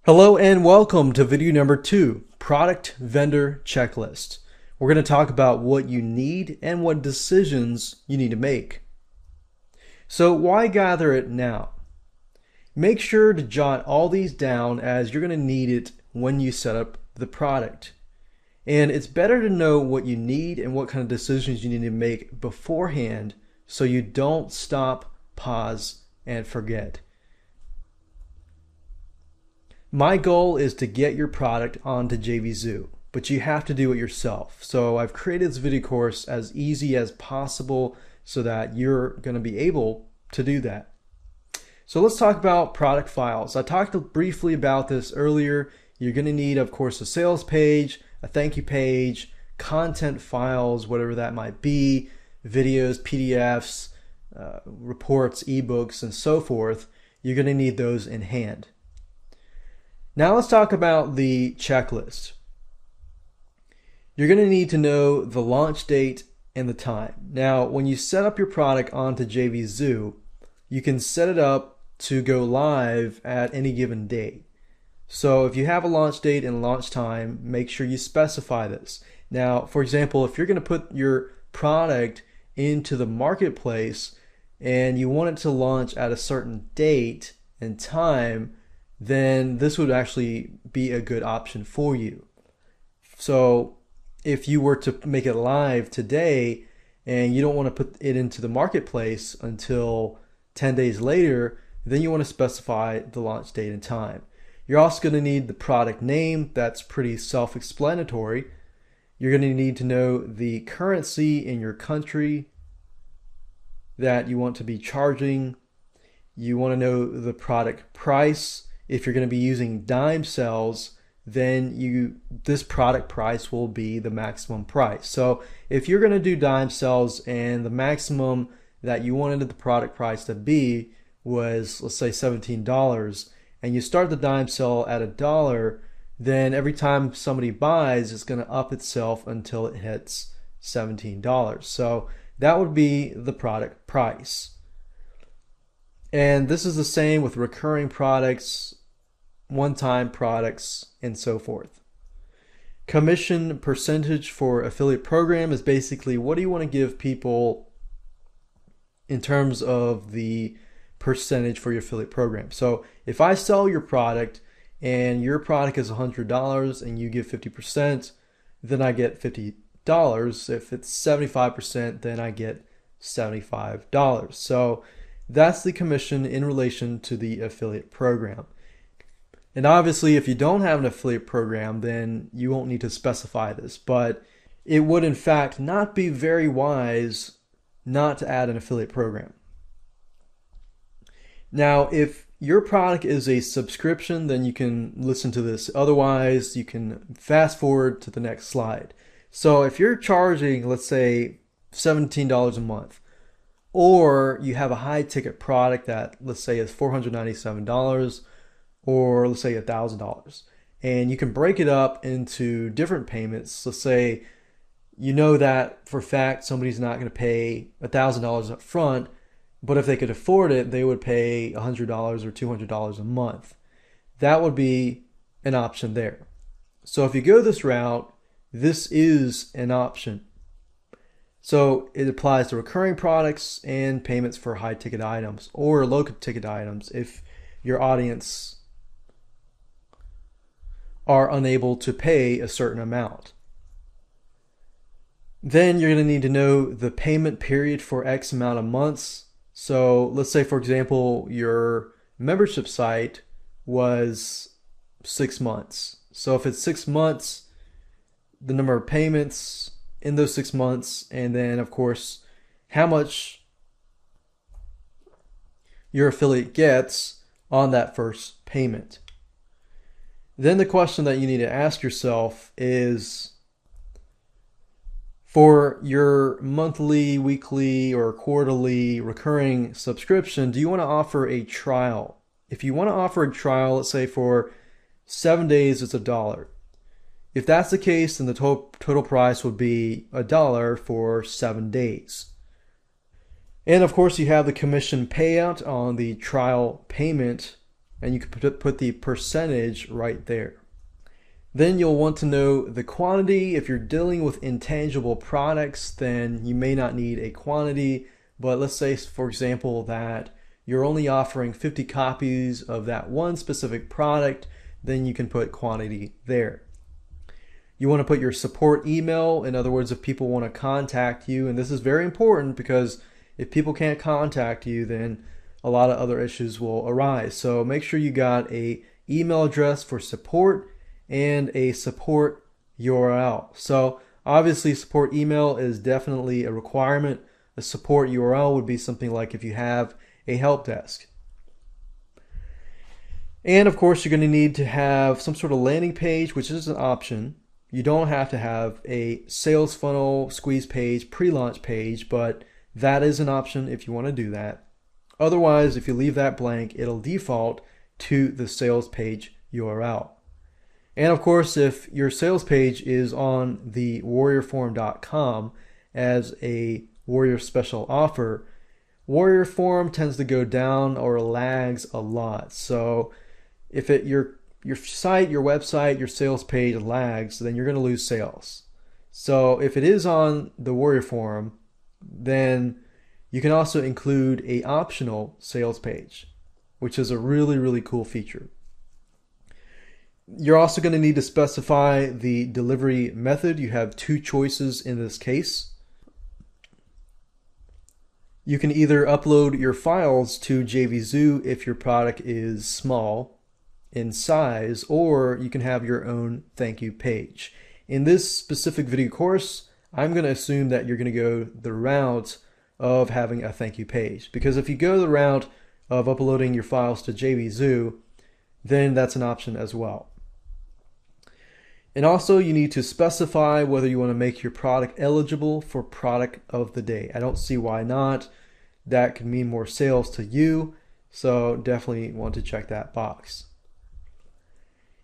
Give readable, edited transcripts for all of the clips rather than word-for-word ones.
Hello and welcome to video number 2, Product Vendor Checklist. We're going to talk about what you need and what decisions you need to make. So why gather it now? Make sure to jot all these down as you're going to need it when you set up the product. And it's better to know what you need and what kind of decisions you need to make beforehand so you don't stop, pause, and forget. My goal is to get your product onto JVZoo, but you have to do it yourself. So I've created this video course as easy as possible so that you're going to be able to do that. So let's talk about product files. I talked briefly about this earlier. You're going to need, of course, a sales page, a thank you page, content files, whatever that might be, videos, PDFs, reports, ebooks, and so forth. You're going to need those in hand. Now let's talk about the checklist. You're going to need to know the launch date and the time. Now, when you set up your product onto JVZoo, you can set it up to go live at any given day. So if you have a launch date and launch time, make sure you specify this. Now, for example, if you're going to put your product into the marketplace and you want it to launch at a certain date and time, then this would actually be a good option for you. So if you were to make it live today and you don't want to put it into the marketplace until 10 days later, then you want to specify the launch date and time. You're also going to need the product name. That's pretty self-explanatory. You're going to need to know the currency in your country that you want to be charging. You want to know the product price. If you're going to be using dime sales, then this product price will be the maximum price. So if you're going to do dime sales and the maximum that you wanted the product price to be was, let's say, $17, and you start the dime sale at $1, then every time somebody buys, it's going to up itself until it hits $17. So that would be the product price. And this is the same with recurring products, one-time products, and so forth. Commission percentage for affiliate program is basically what do you want to give people in terms of the percentage for your affiliate program. So if I sell your product and your product is $100 and you give 50%, then I get $50. If it's 75%, then I get $75. So that's the commission in relation to the affiliate program. And obviously, if you don't have an affiliate program, then you won't need to specify this. But it would, in fact, not be very wise not to add an affiliate program. Now, if your product is a subscription, then you can listen to this. Otherwise, you can fast forward to the next slide. So if you're charging, let's say, $17 a month, or you have a high ticket product that, let's say, is $497, or let's say $1,000, and you can break it up into different payments. Let's say you know that for a fact somebody's not going to pay $1,000 up front, but if they could afford it, they would pay $100 or $200 a month. That would be an option there. So if you go this route, this is an option. So it applies to recurring products and payments for high ticket items or low ticket items if your audience are unable to pay a certain amount. Then you're going to need to know the payment period for X amount of months. So let's say, for example, your membership site was 6 months. So if it's 6 months, the number of payments in those 6 months, and then of course how much your affiliate gets on that first payment. Then the question that you need to ask yourself is, for your monthly, weekly, or quarterly recurring subscription, do you want to offer a trial? If you want to offer a trial, let's say for 7 days, it's $1. If that's the case, then the total price would be $1 for 7 days. And of course, you have the commission payout on the trial payment and you can put the percentage right there. Then you'll want to know the quantity. If you're dealing with intangible products, then you may not need a quantity, but let's say, for example, that you're only offering 50 copies of that one specific product, then you can put quantity there. You want to put your support email. In other words, if people want to contact you, and this is very important because if people can't contact you, then a lot of other issues will arise. So make sure you got a email address for support and a support URL. So obviously support email is definitely a requirement. A support URL would be something like if you have a help desk. And of course, you're going to need to have some sort of landing page, which is an option. You don't have to have a sales funnel, squeeze page, pre-launch page, but that is an option if you want to do that. Otherwise, if you leave that blank, it'll default to the sales page URL. And of course, if your sales page is on the warriorforum.com as a Warrior special offer, Warrior Forum tends to go down or lags a lot. So if your site, your website, your sales page lags, then you're going to lose sales. So if it is on the Warrior Forum, then you can also include a optional sales page, which is a really, really cool feature. You're also going to need to specify the delivery method. You have two choices in this case. You can either upload your files to JVZoo if your product is small in size, or you can have your own thank you page. In this specific video course, I'm going to assume that you're going to go the route of having a thank you page, because if you go the route of uploading your files to JVZoo, then that's an option as well. And also you need to specify whether you want to make your product eligible for product of the day. I don't see why not. That could mean more sales to you, so definitely want to check that box.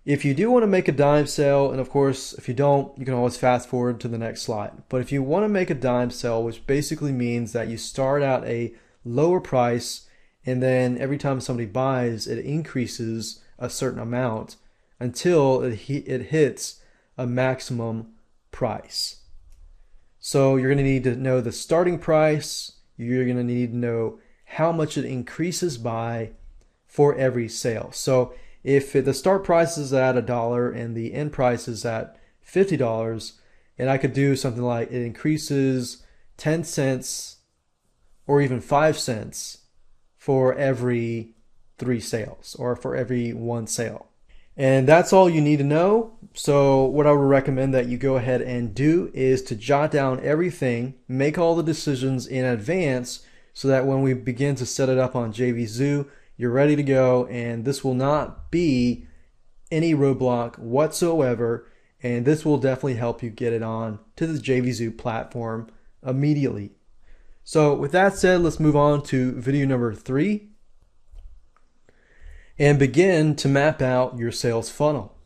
If you do want to make a dime sale, and of course if you don't, you can always fast forward to the next slide. But if you want to make a dime sale, which basically means that you start out a lower price and then every time somebody buys, it increases a certain amount until it hits a maximum price. So you're going to need to know the starting price. You're going to need to know how much it increases by for every sale. So if the start price is at $1 and the end price is at $50, and I could do something like it increases 10 cents or even 5 cents for every 3 sales or for every 1 sale. And that's all you need to know. So what I would recommend that you go ahead and do is to jot down everything, make all the decisions in advance so that when we begin to set it up on JVZoo, you're ready to go, and this will not be any roadblock whatsoever, and this will definitely help you get it on to the JVZoo platform immediately. So with that said, let's move on to video number 3 and begin to map out your sales funnel.